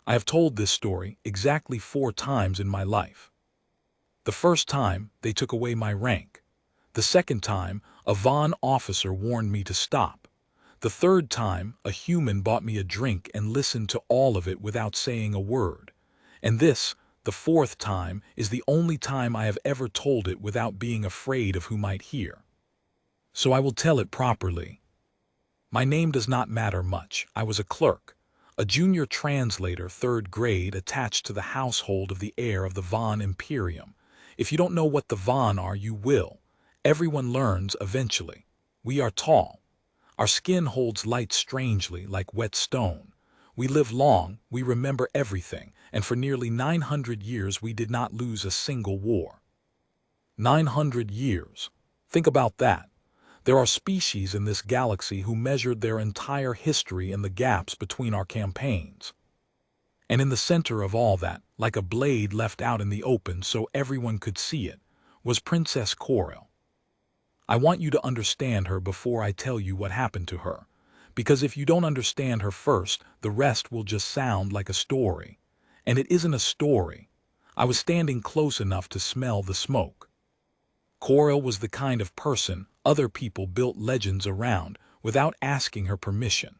I have told this story exactly 4 times in my life. The first time, they took away my rank. The second time, a Vahn officer warned me to stop. The third time, a human bought me a drink and listened to all of it without saying a word. And this, the fourth time, is the only time I have ever told it without being afraid of who might hear. So I will tell it properly. My name does not matter much. I was a clerk, a junior translator, 3rd grade, attached to the household of the heir of the Vahn Imperium. If you don't know what the Vahn are, you will. Everyone learns eventually. We are tall. Our skin holds light strangely, like wet stone. We live long, we remember everything, and for nearly 900 years we did not lose a single war. 900 years. Think about that. There are species in this galaxy who measured their entire history in the gaps between our campaigns. And in the center of all that, like a blade left out in the open so everyone could see it, was Princess Korrael. I want you to understand her before I tell you what happened to her, because if you don't understand her first, the rest will just sound like a story. And it isn't a story. I was standing close enough to smell the smoke. Korrael was the kind of person other people built legends around without asking her permission.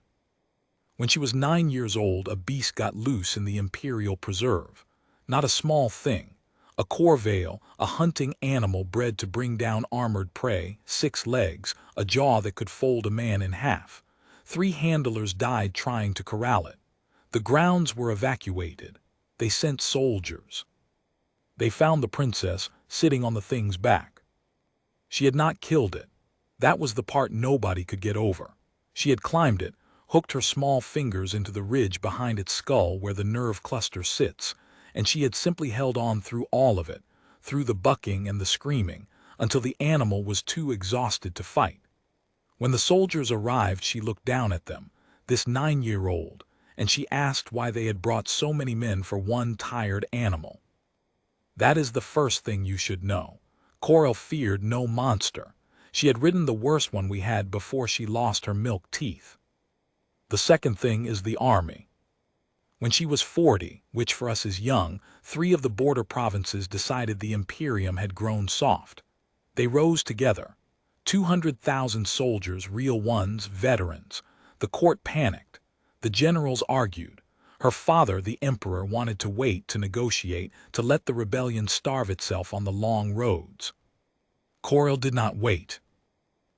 When she was 9 years old, a beast got loose in the Imperial Preserve. Not a small thing. A Korrael, a hunting animal bred to bring down armored prey, 6 legs, a jaw that could fold a man in half. 3 handlers died trying to corral it. The grounds were evacuated. They sent soldiers. They found the princess sitting on the thing's back. She had not killed it. That was the part nobody could get over. She had climbed it, hooked her small fingers into the ridge behind its skull where the nerve cluster sits, and she had simply held on through all of it, through the bucking and the screaming, until the animal was too exhausted to fight. When the soldiers arrived, she looked down at them, this 9-year-old, and she asked why they had brought so many men for one tired animal. That is the first thing you should know. Korrael feared no monster. She had ridden the worst one we had before she lost her milk teeth. The second thing is the army. When she was 40, which for us is young, 3 of the border provinces decided the Imperium had grown soft. They rose together. 200,000 soldiers, real ones, veterans. The court panicked. The generals argued. Her father, the emperor, wanted to wait to negotiate, to let the rebellion starve itself on the long roads. Korrael did not wait.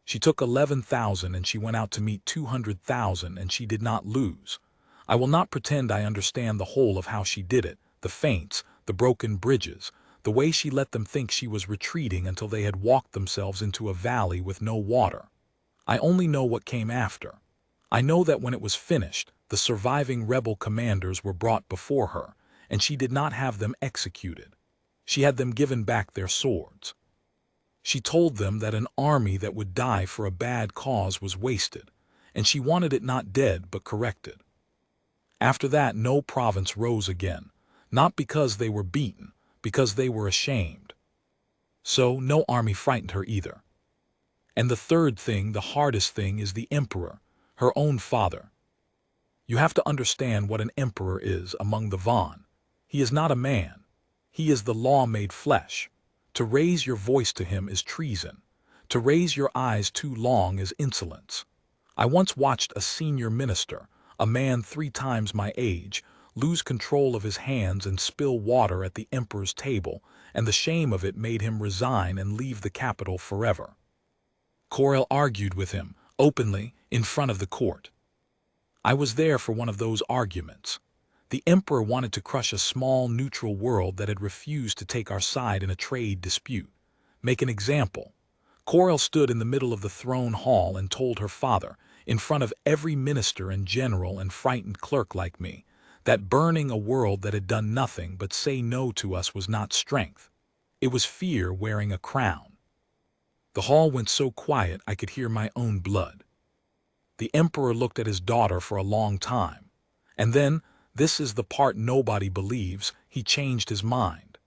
She took 11,000 and she went out to meet 200,000, and she did not lose. I will not pretend I understand the whole of how she did it, the feints, the broken bridges, the way she let them think she was retreating until they had walked themselves into a valley with no water. I only know what came after. I know that when it was finished, the surviving rebel commanders were brought before her, and she did not have them executed. She had them given back their swords. She told them that an army that would die for a bad cause was wasted, and she wanted it not dead but corrected. After that, no province rose again, not because they were beaten, because they were ashamed. So no army frightened her either. And the third thing, the hardest thing, is the emperor, her own father. You have to understand what an emperor is among the Vahn. He is not a man. He is the law made flesh. To raise your voice to him is treason. To raise your eyes too long is insolence. I once watched a senior minister, a man 3 times my age, lose control of his hands and spill water at the emperor's table, and the shame of it made him resign and leave the capital forever. Korrael argued with him, openly, in front of the court. I was there for one of those arguments. The emperor wanted to crush a small, neutral world that had refused to take our side in a trade dispute. Make an example. Korrael stood in the middle of the throne hall and told her father, in front of every minister and general and frightened clerk like me, that burning a world that had done nothing but say no to us was not strength. It was fear wearing a crown. The hall went so quiet I could hear my own blood. The emperor looked at his daughter for a long time, and then, this is the part nobody believes, he changed his mind.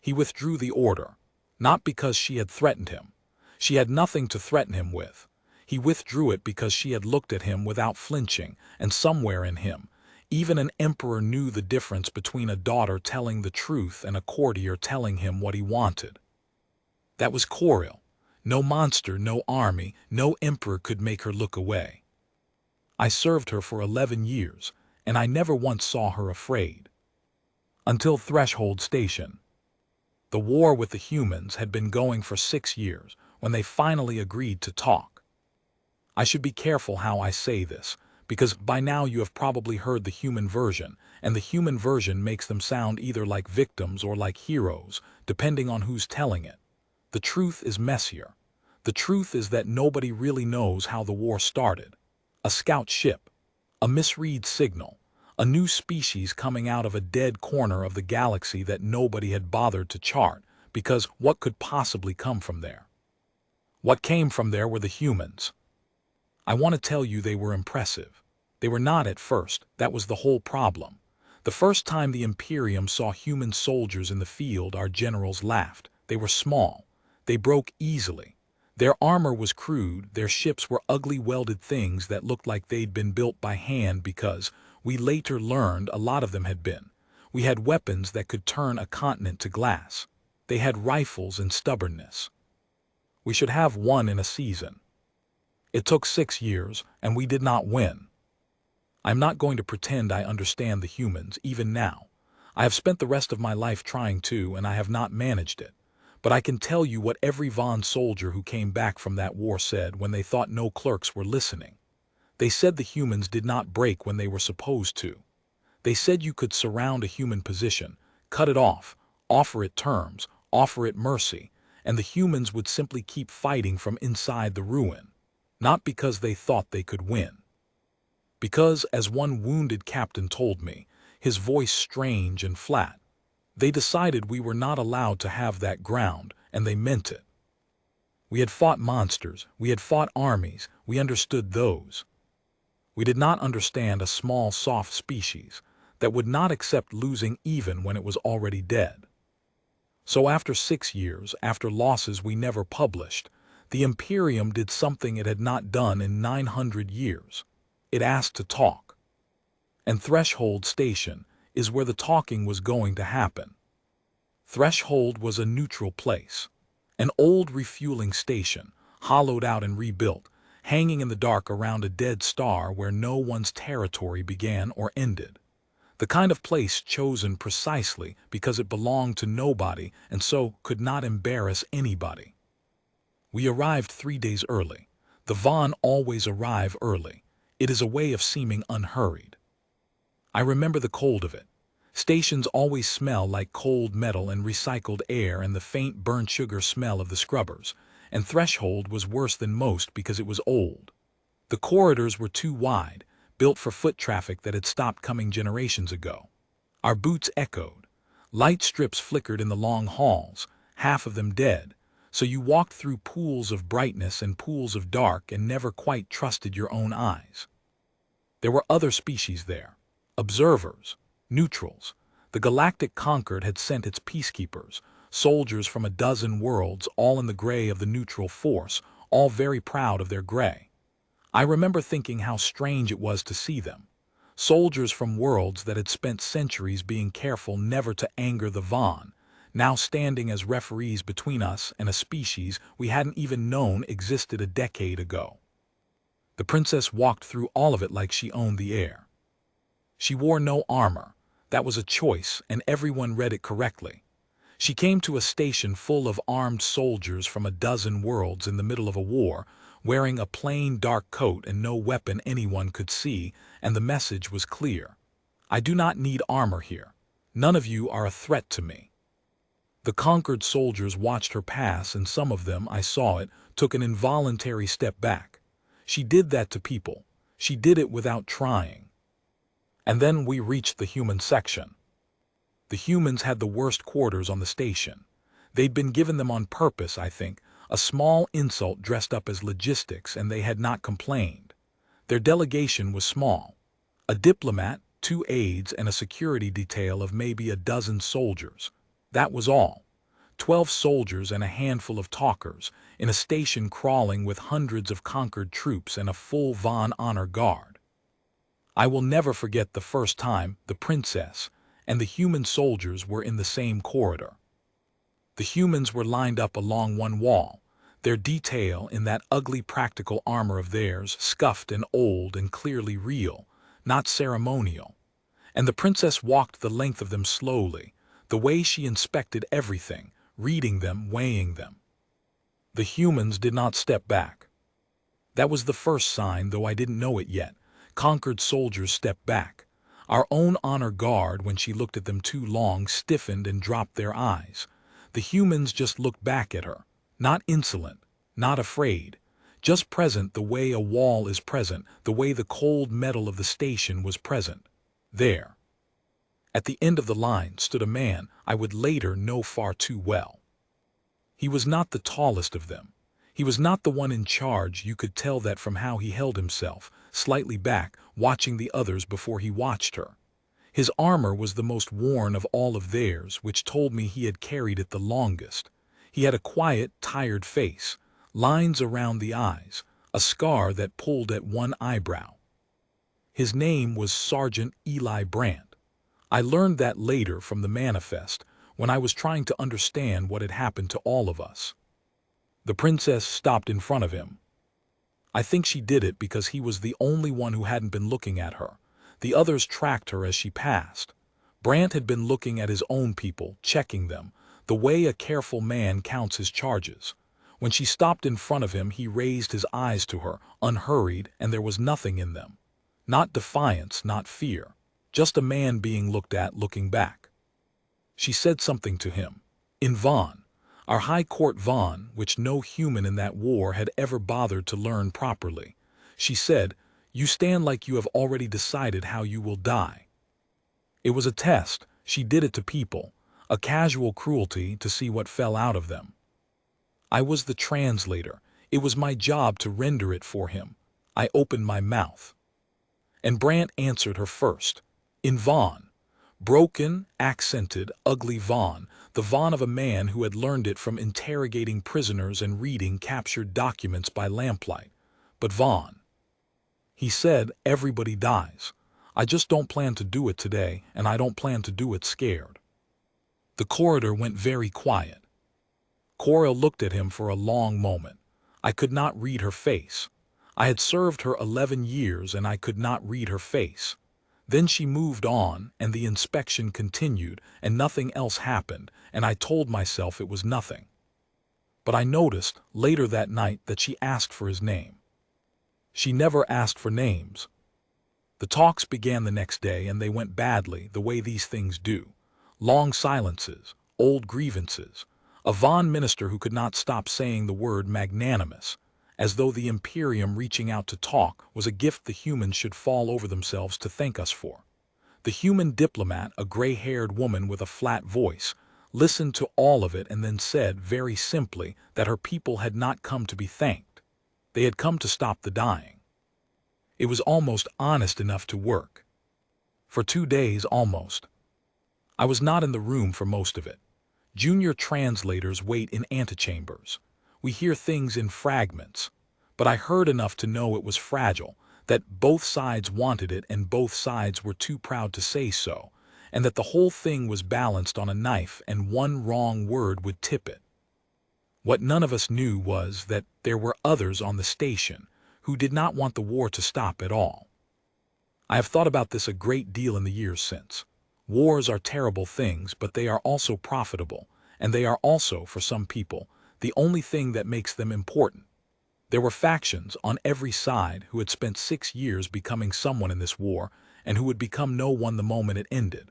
He withdrew the order, not because she had threatened him. She had nothing to threaten him with. He withdrew it because she had looked at him without flinching, and somewhere in him, Even an emperor knew the difference between a daughter telling the truth and a courtier telling him what he wanted. That was Korrael. No monster, no army, no emperor could make her look away. I served her for 11 years, and I never once saw her afraid. Until Threshold Station. The war with the humans had been going for 6 years when they finally agreed to talk. I should be careful how I say this, because by now you have probably heard the human version, and the human version makes them sound either like victims or like heroes, depending on who's telling it. The truth is messier. The truth is that nobody really knows how the war started. A scout ship, a misread signal, a new species coming out of a dead corner of the galaxy that nobody had bothered to chart, because what could possibly come from there? What came from there were the humans. I want to tell you they were impressive. They were not at first, that was the whole problem. The first time the Imperium saw human soldiers in the field, our generals laughed. They were small. They broke easily. Their armor was crude, their ships were ugly welded things that looked like they'd been built by hand because, we later learned, a lot of them had been. We had weapons that could turn a continent to glass. They had rifles and stubbornness. We should have won in a season. It took 6 years, and we did not win. I'm not going to pretend I understand the humans, even now. I have spent the rest of my life trying to, and I have not managed it. But I can tell you what every Vahn soldier who came back from that war said when they thought no clerks were listening. They said the humans did not break when they were supposed to. They said you could surround a human position, cut it off, offer it terms, offer it mercy, and the humans would simply keep fighting from inside the ruin. Not because they thought they could win. Because, as one wounded captain told me, his voice strange and flat, they decided we were not allowed to have that ground, and they meant it. We had fought monsters, we had fought armies, we understood those. We did not understand a small, soft species that would not accept losing even when it was already dead. So after 6 years, after losses we never published, the Imperium did something it had not done in 900 years. It asked to talk. And Threshold Station is where the talking was going to happen. Threshold was a neutral place, an old refueling station, hollowed out and rebuilt, hanging in the dark around a dead star where no one's territory began or ended. The kind of place chosen precisely because it belonged to nobody and so could not embarrass anybody. We arrived 3 days early. The Vahn always arrive early. It is a way of seeming unhurried. I remember the cold of it. Stations always smell like cold metal and recycled air and the faint burnt sugar smell of the scrubbers, and Threshold was worse than most because it was old. The corridors were too wide, built for foot traffic that had stopped coming generations ago. Our boots echoed. Light strips flickered in the long halls, half of them dead, so you walked through pools of brightness and pools of dark and never quite trusted your own eyes. There were other species there. Observers, neutrals. The Galactic Concord had sent its peacekeepers, soldiers from a dozen worlds, all in the gray of the neutral force, all very proud of their gray. I remember thinking how strange it was to see them. Soldiers from worlds that had spent centuries being careful never to anger the Vahn, now standing as referees between us and a species we hadn't even known existed a decade ago. The princess walked through all of it like she owned the air. She wore no armor. That was a choice, and everyone read it correctly. She came to a station full of armed soldiers from a dozen worlds in the middle of a war, wearing a plain dark coat and no weapon anyone could see, and the message was clear. I do not need armor here. None of you are a threat to me. The conquered soldiers watched her pass, and some of them, I saw it, took an involuntary step back. She did that to people. She did it without trying. And then we reached the human section. The humans had the worst quarters on the station. They'd been given them on purpose, I think, a small insult dressed up as logistics, and they had not complained. Their delegation was small. A diplomat, 2 aides, and a security detail of maybe a dozen soldiers. That was all. 12 soldiers and a handful of talkers, in a station crawling with hundreds of conquered troops and a full Vahn honor guard. I will never forget the first time the princess and the human soldiers were in the same corridor. The humans were lined up along one wall, their detail in that ugly practical armor of theirs, scuffed and old and clearly real, not ceremonial. And the princess walked the length of them slowly, the way she inspected everything, reading them, weighing them. The humans did not step back. That was the first sign, though I didn't know it yet. Conquered soldiers stepped back. Our own honor guard, when she looked at them too long, stiffened and dropped their eyes. The humans just looked back at her, not insolent, not afraid, just present the way a wall is present, the way the cold metal of the station was present. There. At the end of the line stood a man I would later know far too well. He was not the tallest of them. He was not the one in charge. You could tell that from how he held himself, slightly back, watching the others before he watched her. His armor was the most worn of all of theirs, which told me he had carried it the longest. He had a quiet, tired face, lines around the eyes, a scar that pulled at one eyebrow. His name was Sergeant Eli Brandt. I learned that later from the manifest, when I was trying to understand what had happened to all of us. The princess stopped in front of him. I think she did it because he was the only one who hadn't been looking at her. The others tracked her as she passed. Brandt had been looking at his own people, checking them, the way a careful man counts his charges. When she stopped in front of him, he raised his eyes to her, unhurried, and there was nothing in them. Not defiance, not fear. Just a man being looked at, looking back. She said something to him. In Vahn, our high court Vahn, which no human in that war had ever bothered to learn properly. She said, "You stand like you have already decided how you will die." It was a test. She did it to people, a casual cruelty to see what fell out of them. I was the translator. It was my job to render it for him. I opened my mouth. And Brandt answered her first. In Vahn. Broken, accented, ugly Vahn, the Vahn of a man who had learned it from interrogating prisoners and reading captured documents by lamplight. But Vahn. He said, everybody dies. I just don't plan to do it today, and I don't plan to do it scared. The corridor went very quiet. Korrael looked at him for a long moment. I could not read her face. I had served her 11 years and I could not read her face. Then she moved on and the inspection continued and nothing else happened, and I told myself it was nothing. But I noticed later that night that she asked for his name. She never asked for names. The talks began the next day and they went badly, the way these things do. Long silences, old grievances. A Vahn minister who could not stop saying the word magnanimous, as though the Imperium reaching out to talk was a gift the humans should fall over themselves to thank us for. The human diplomat, a gray-haired woman with a flat voice, listened to all of it and then said very simply that her people had not come to be thanked. They had come to stop the dying. It was almost honest enough to work. For 2 days almost. I was not in the room for most of it. Junior translators wait in antechambers. We hear things in fragments. But I heard enough to know it was fragile, that both sides wanted it and both sides were too proud to say so, and that the whole thing was balanced on a knife and one wrong word would tip it. What none of us knew was that there were others on the station who did not want the war to stop at all. I have thought about this a great deal in the years since. Wars are terrible things, but they are also profitable, and they are also, for some people, the only thing that makes them important. There were factions on every side who had spent 6 years becoming someone in this war, and who would become no one the moment it ended.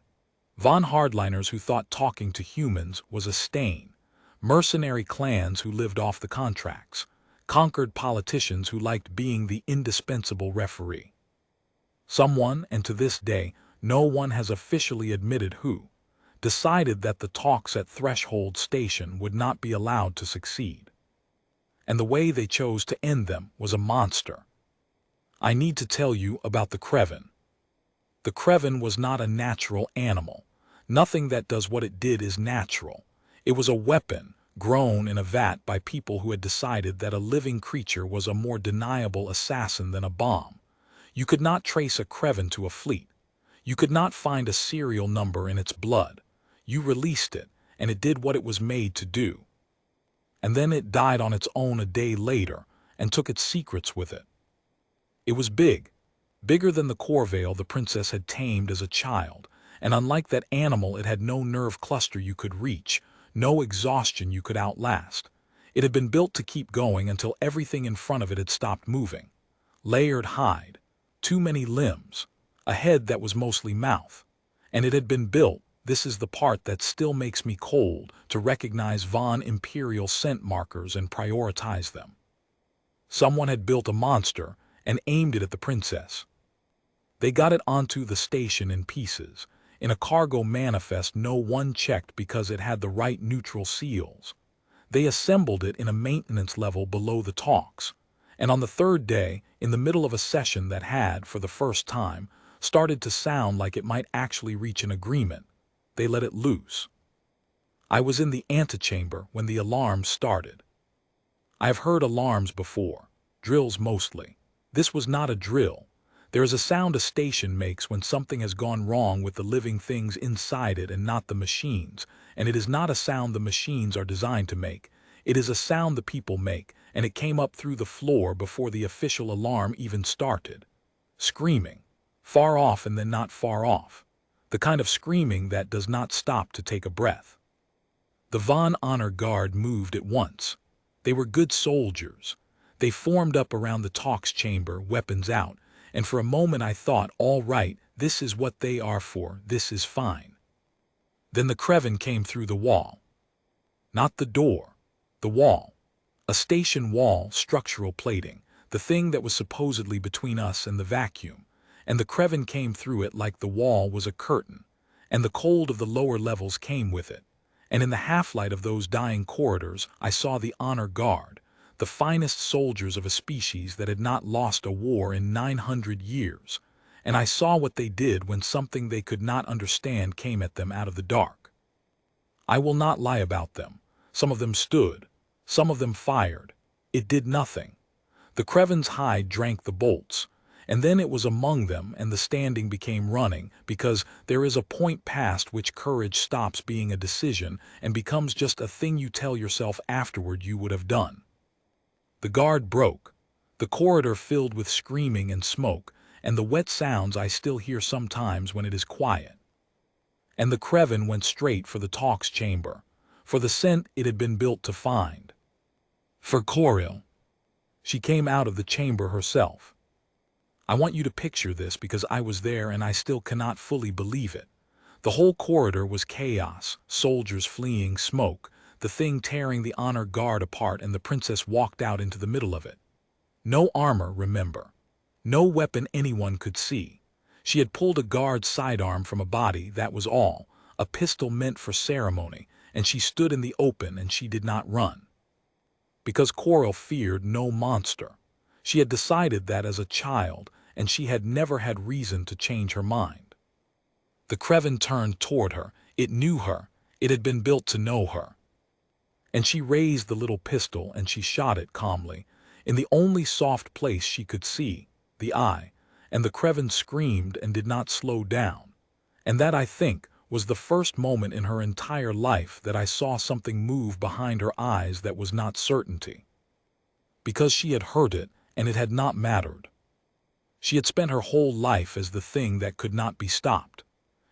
Vahn hardliners who thought talking to humans was a stain. Mercenary clans who lived off the contracts. Conquered politicians who liked being the indispensable referee. Someone, and to this day, no one has officially admitted who, decided that the talks at Threshold Station would not be allowed to succeed. And the way they chose to end them was a monster. I need to tell you about the Kreven. The Kreven was not a natural animal. Nothing that does what it did is natural. It was a weapon, grown in a vat by people who had decided that a living creature was a more deniable assassin than a bomb. You could not trace a Kreven to a fleet. You could not find a serial number in its blood. You released it, and it did what it was made to do. And then it died on its own a day later, and took its secrets with it. It was big, bigger than the Korrael the princess had tamed as a child, and unlike that animal it had no nerve cluster you could reach, no exhaustion you could outlast. It had been built to keep going until everything in front of it had stopped moving. Layered hide, too many limbs, a head that was mostly mouth. And it had been built, this is the part that still makes me cold, to recognize Vahn Imperial scent markers and prioritize them. Someone had built a monster and aimed it at the princess. They got it onto the station in pieces. In a cargo manifest no one checked because it had the right neutral seals. They assembled it in a maintenance level below the talks. And on the third day, in the middle of a session that had, for the first time, started to sound like it might actually reach an agreement, they let it loose. I was in the antechamber when the alarm started. I have heard alarms before, drills mostly. This was not a drill. There is a sound a station makes when something has gone wrong with the living things inside it and not the machines, and it is not a sound the machines are designed to make. It is a sound the people make, and it came up through the floor before the official alarm even started. Screaming. Far off and then not far off. The kind of screaming that does not stop to take a breath. The Vahn honor guard moved at once. They were good soldiers. They formed up around the talks chamber, weapons out, and for a moment I thought, all right, this is what they are for, this is fine. Then the Kreven came through the wall. Not the door, the wall. A station wall, structural plating, the thing that was supposedly between us and the vacuum. And the Kreven came through it like the wall was a curtain, and the cold of the lower levels came with it. And in the half-light of those dying corridors, I saw the honor guard, the finest soldiers of a species that had not lost a war in 900 years. And I saw what they did when something they could not understand came at them out of the dark. I will not lie about them. Some of them stood. Some of them fired. It did nothing. The Kreven's hide drank the bolts. And then it was among them, and the standing became running, because there is a point past which courage stops being a decision and becomes just a thing you tell yourself afterward you would have done. The guard broke. The corridor filled with screaming and smoke, and the wet sounds I still hear sometimes when it is quiet. And the Kreven went straight for the talks chamber, for the scent it had been built to find. For Korrael. She came out of the chamber herself. I want you to picture this because I was there and I still cannot fully believe it. The whole corridor was chaos, soldiers fleeing, smoke, the thing tearing the honor guard apart, and the princess walked out into the middle of it. No armor, remember. No weapon anyone could see. She had pulled a guard's sidearm from a body, that was all, a pistol meant for ceremony, and she stood in the open and she did not run. Because Korrael feared no monster. She had decided that as a child, and she had never had reason to change her mind. The Kreven turned toward her. It knew her. It had been built to know her. And she raised the little pistol and she shot it calmly, in the only soft place she could see, the eye, and the Kreven screamed and did not slow down. And that, I think, was the first moment in her entire life that I saw something move behind her eyes that was not certainty. Because she had heard it, and it had not mattered. She had spent her whole life as the thing that could not be stopped.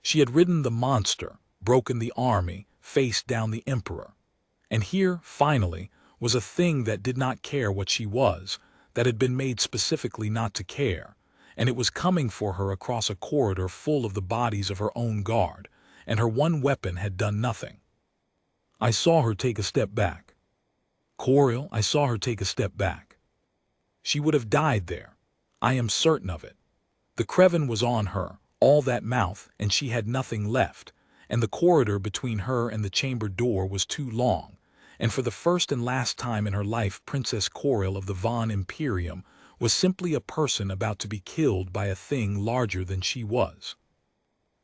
She had ridden the monster, broken the army, faced down the emperor. And here, finally, was a thing that did not care what she was, that had been made specifically not to care, and it was coming for her across a corridor full of the bodies of her own guard, and her one weapon had done nothing. I saw her take a step back. Korrael, I saw her take a step back. She would have died there. I am certain of it. The Kreven was on her, all that mouth, and she had nothing left, and the corridor between her and the chamber door was too long, and for the first and last time in her life Princess Korrael of the Vahn Imperium was simply a person about to be killed by a thing larger than she was.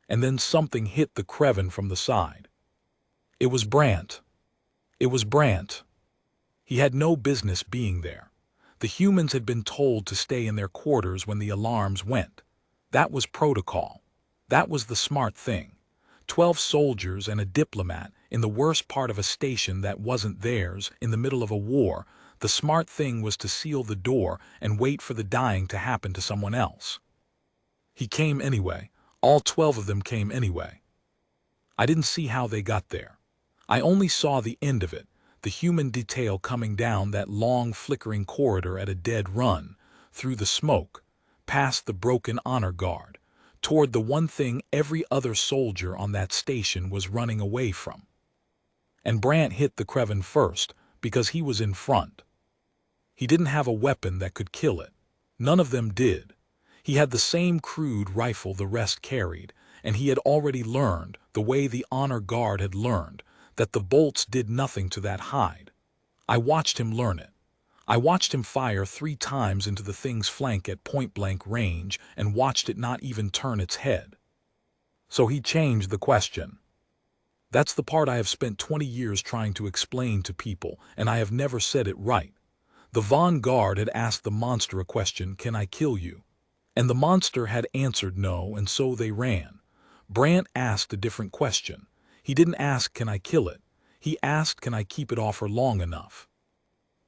And then something hit the Kreven from the side. It was Brandt. It was Brandt. He had no business being there. The humans had been told to stay in their quarters when the alarms went. That was protocol. That was the smart thing. 12 soldiers and a diplomat in the worst part of a station that wasn't theirs, in the middle of a war. The smart thing was to seal the door and wait for the dying to happen to someone else. He came anyway. All 12 of them came anyway. I didn't see how they got there. I only saw the end of it, the human detail coming down that long flickering corridor at a dead run, through the smoke, past the broken honor guard, toward the one thing every other soldier on that station was running away from. And Brandt hit the Kreven first, because he was in front. He didn't have a weapon that could kill it. None of them did. He had the same crude rifle the rest carried, and he had already learned, the way the honor guard had learned, that the bolts did nothing to that hide. I watched him learn it. I watched him fire 3 times into the thing's flank at point-blank range and watched it not even turn its head. So he changed the question. That's the part I have spent 20 years trying to explain to people, and I have never said it right. The Vahn guard had asked the monster a question, "Can I kill you?" And the monster had answered no, and so they ran. Brandt asked a different question. He didn't ask, "Can I kill it?" He asked, "Can I keep it off her long enough?"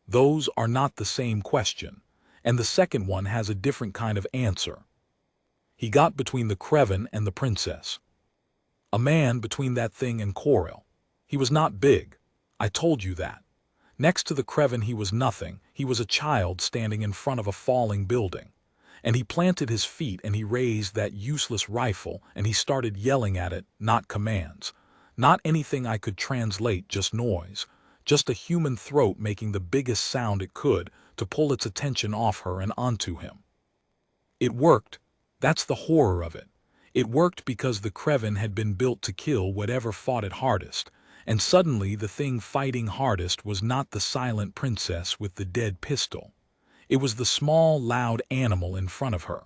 Those are not the same question, and the second one has a different kind of answer. He got between the Kreven and the princess. A man between that thing and Korrael. He was not big. I told you that. Next to the Kreven he was nothing. He was a child standing in front of a falling building. And he planted his feet and he raised that useless rifle and he started yelling at it, not commands. Not anything I could translate, just noise. Just a human throat making the biggest sound it could to pull its attention off her and onto him. It worked. That's the horror of it. It worked because the Kreven had been built to kill whatever fought it hardest, and suddenly the thing fighting hardest was not the silent princess with the dead pistol. It was the small, loud animal in front of her.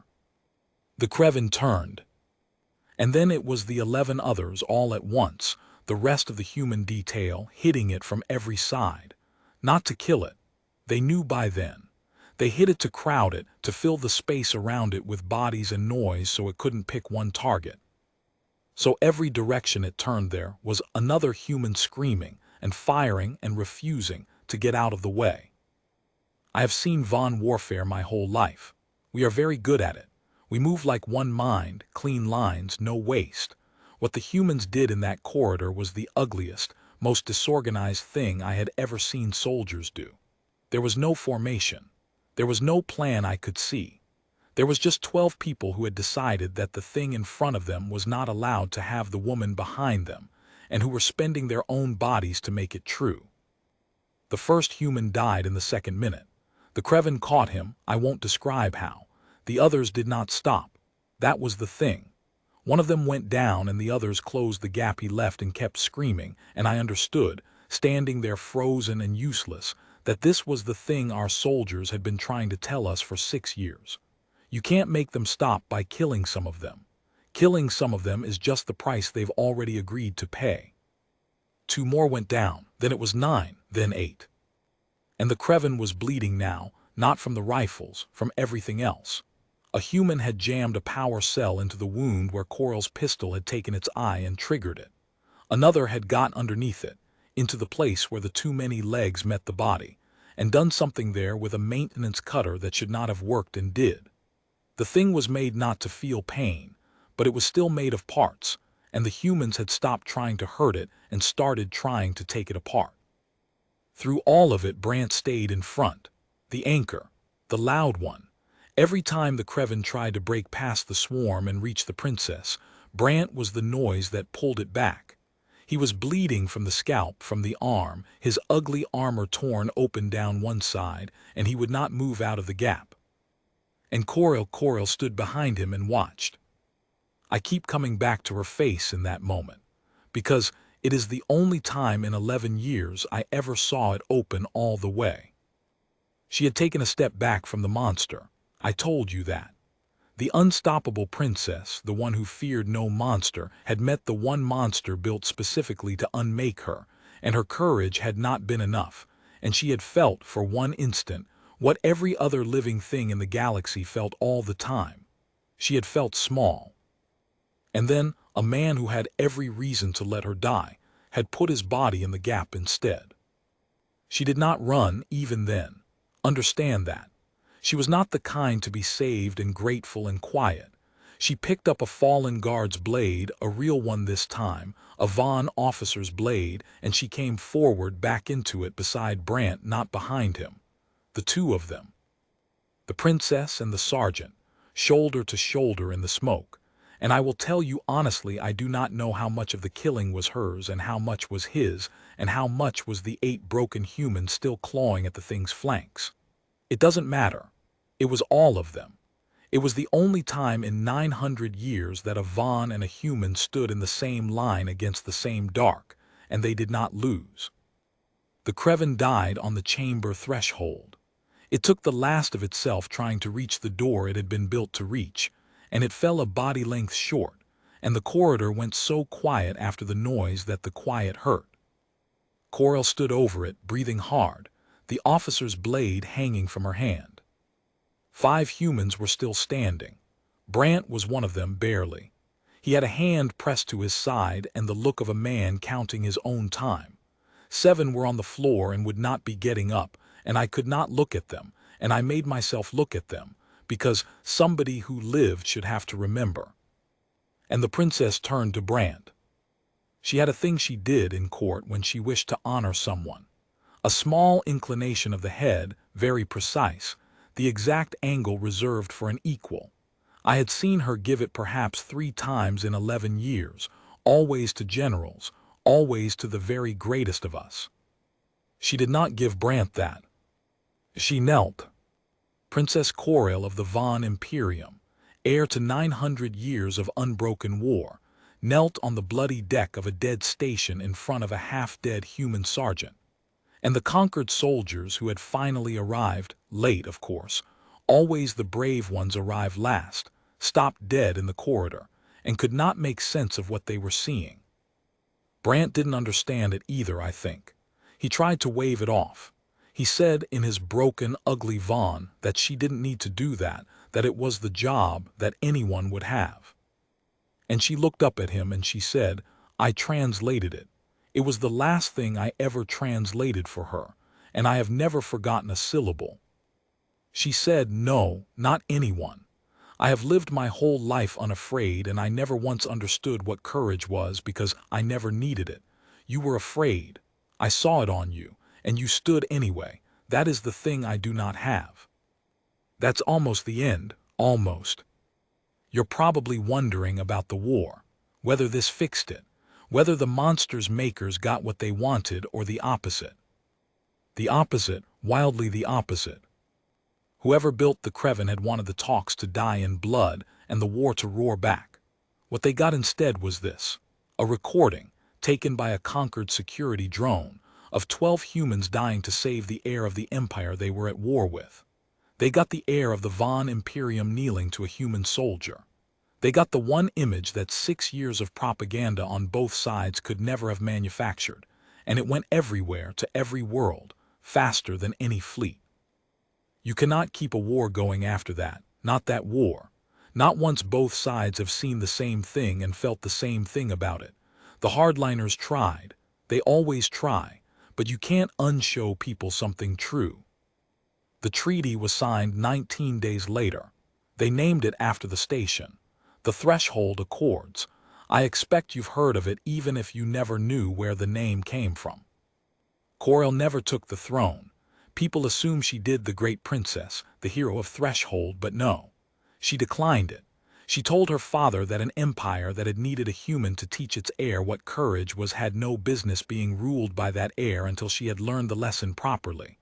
The Kreven turned. And then it was the 11 others all at once, the rest of the human detail, hitting it from every side. Not to kill it. They knew by then. They hit it to crowd it, to fill the space around it with bodies and noise so it couldn't pick one target. So every direction it turned there was another human screaming and firing and refusing to get out of the way. I have seen Vahn warfare my whole life. We are very good at it. We move like one mind, clean lines, no waste. What the humans did in that corridor was the ugliest, most disorganized thing I had ever seen soldiers do. There was no formation. There was no plan I could see. There was just 12 people who had decided that the thing in front of them was not allowed to have the woman behind them, and who were spending their own bodies to make it true. The first human died in the second minute. The Kreven caught him, I won't describe how. The others did not stop. That was the thing. One of them went down and the others closed the gap he left and kept screaming, and I understood, standing there frozen and useless, that this was the thing our soldiers had been trying to tell us for 6 years. You can't make them stop by killing some of them. Killing some of them is just the price they've already agreed to pay. 2 more went down, then it was 9, then 8. And the Kreven was bleeding now, not from the rifles, from everything else. A human had jammed a power cell into the wound where Korrael's pistol had taken its eye and triggered it. Another had got underneath it, into the place where the too many legs met the body, and done something there with a maintenance cutter that should not have worked and did. The thing was made not to feel pain, but it was still made of parts, and the humans had stopped trying to hurt it and started trying to take it apart. Through all of it, Brandt stayed in front, the anchor, the loud one. Every time the Kreven tried to break past the swarm and reach the princess, Brandt was the noise that pulled it back. He was bleeding from the scalp, from the arm, his ugly armor torn open down one side, and he would not move out of the gap. And Korrael stood behind him and watched. I keep coming back to her face in that moment, because it is the only time in 11 years I ever saw it open all the way. She had taken a step back from the monster. I told you that. The unstoppable princess, the one who feared no monster, had met the one monster built specifically to unmake her, and her courage had not been enough, and she had felt for one instant, What every other living thing in the galaxy felt all the time. She had felt small. And then, a man who had every reason to let her die had put his body in the gap instead. She did not run even then. Understand that. She was not the kind to be saved and grateful and quiet. She picked up a fallen guard's blade, a real one this time, a Vahn officer's blade, and she came forward back into it beside Brandt, not behind him. The two of them. The princess and the sergeant, shoulder to shoulder in the smoke. And I will tell you honestly, I do not know how much of the killing was hers and how much was his, and how much was the 8 broken humans still clawing at the thing's flanks. It doesn't matter. It was all of them. It was the only time in 900 years that a Vahn and a human stood in the same line against the same dark, and they did not lose. The Kreven died on the chamber threshold. It took the last of itself trying to reach the door it had been built to reach, and it fell a body length short, and the corridor went so quiet after the noise that the quiet hurt. Korrael stood over it, breathing hard, the officer's blade hanging from her hand. 5 humans were still standing. Brandt was one of them, barely. He had a hand pressed to his side and the look of a man counting his own time. 7 were on the floor and would not be getting up, and I could not look at them, and I made myself look at them, because somebody who lived should have to remember. And the princess turned to Brandt. She had a thing she did in court when she wished to honor someone. A small inclination of the head, very precise, the exact angle reserved for an equal. I had seen her give it perhaps 3 times in 11 years, always to generals, always to the very greatest of us. She did not give Brandt that. She knelt. Princess Korrael of the Vahn Imperium, heir to 900 years of unbroken war, knelt on the bloody deck of a dead station in front of a half-dead human sergeant. And the conquered soldiers who had finally arrived, late of course, always the brave ones arrive last, stopped dead in the corridor, and could not make sense of what they were seeing. Brandt didn't understand it either, I think. He tried to wave it off. He said in his broken, ugly Vahn that she didn't need to do that it was the job that anyone would have. And she looked up at him and she said, I translated it. It was the last thing I ever translated for her, and I have never forgotten a syllable. She said, no, not anyone. I have lived my whole life unafraid, and I never once understood what courage was because I never needed it. You were afraid. I saw it on you, and you stood anyway. That is the thing I do not have. That's almost the end, almost. You're probably wondering about the war, whether this fixed it, whether the monster's makers got what they wanted or the opposite. The opposite, wildly the opposite. Whoever built the Kreven had wanted the talks to die in blood and the war to roar back. What they got instead was this, a recording, taken by a conquered security drone, of 12 humans dying to save the heir of the empire they were at war with. They got the heir of the Vahn Imperium kneeling to a human soldier. They got the one image that 6 years of propaganda on both sides could never have manufactured, and it went everywhere to every world, faster than any fleet. You cannot keep a war going after that, not that war. Not once both sides have seen the same thing and felt the same thing about it. The hardliners tried. They always try, but you can't unshow people something true. The treaty was signed 19 days later. They named it after the station. The Threshold Accords. I expect you've heard of it even if you never knew where the name came from. Korrael never took the throne. People assume she did, the great princess, the hero of Threshold, but no. She declined it. She told her father that an empire that had needed a human to teach its heir what courage was had no business being ruled by that heir until she had learned the lesson properly.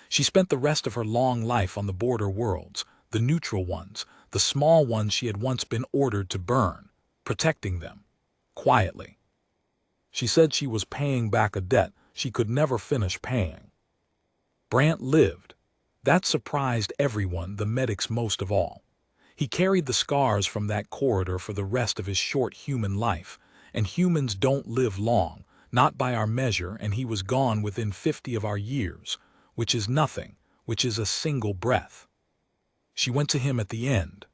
She spent the rest of her long life on the border worlds, the neutral ones, the small ones she had once been ordered to burn, protecting them, quietly. She said she was paying back a debt she could never finish paying. Brandt lived. That surprised everyone, the medics most of all. He carried the scars from that corridor for the rest of his short human life, and humans don't live long, not by our measure, and he was gone within 50 of our years, which is nothing, which is a single breath. She went to him at the end.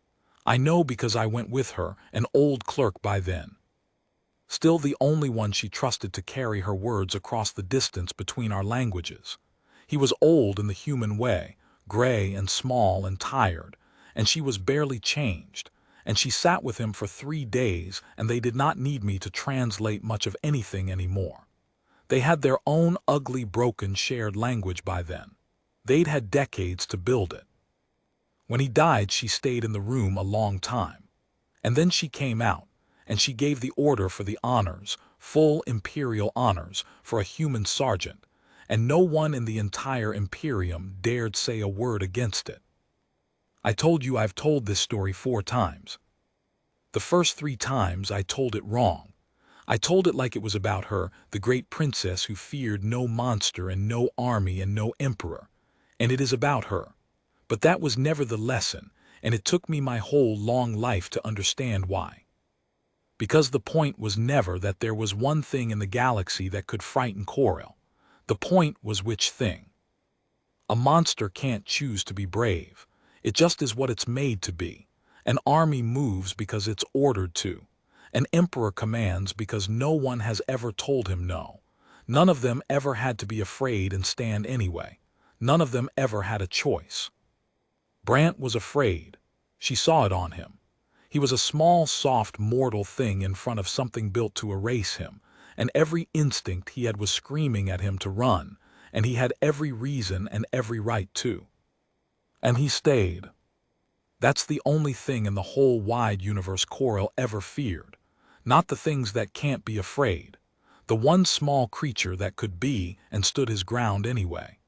I know because I went with her, an old clerk by then. Still the only one she trusted to carry her words across the distance between our languages. He was old in the human way, gray and small and tired, and she was barely changed, and she sat with him for 3 days, and they did not need me to translate much of anything anymore. They had their own ugly, broken, shared language by then. They'd had decades to build it. When he died, she stayed in the room a long time. And then she came out, and she gave the order for the honors, full imperial honors, for a human sergeant, and no one in the entire Imperium dared say a word against it. I told you I've told this story 4 times. The first 3 times I told it wrong. I told it like it was about her, the great princess who feared no monster and no army and no emperor, and it is about her. But that was never the lesson, and it took me my whole long life to understand why. Because the point was never that there was one thing in the galaxy that could frighten Korrael. The point was which thing. A monster can't choose to be brave. It just is what it's made to be. An army moves because it's ordered to. An emperor commands because no one has ever told him no. None of them ever had to be afraid and stand anyway. None of them ever had a choice. Brandt was afraid. She saw it on him. He was a small, soft, mortal thing in front of something built to erase him, and every instinct he had was screaming at him to run, and he had every reason and every right to. And he stayed. That's the only thing in the whole wide universe Korrael ever feared. Not the things that can't be afraid. The one small creature that could be and stood his ground anyway.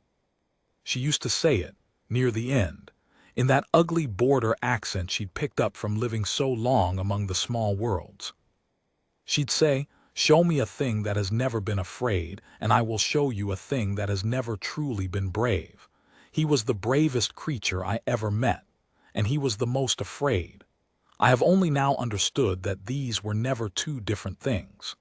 She used to say it, near the end, in that ugly border accent she'd picked up from living so long among the small worlds. She'd say, "Show me a thing that has never been afraid, and I will show you a thing that has never truly been brave." He was the bravest creature I ever met, and he was the most afraid. I have only now understood that these were never 2 different things.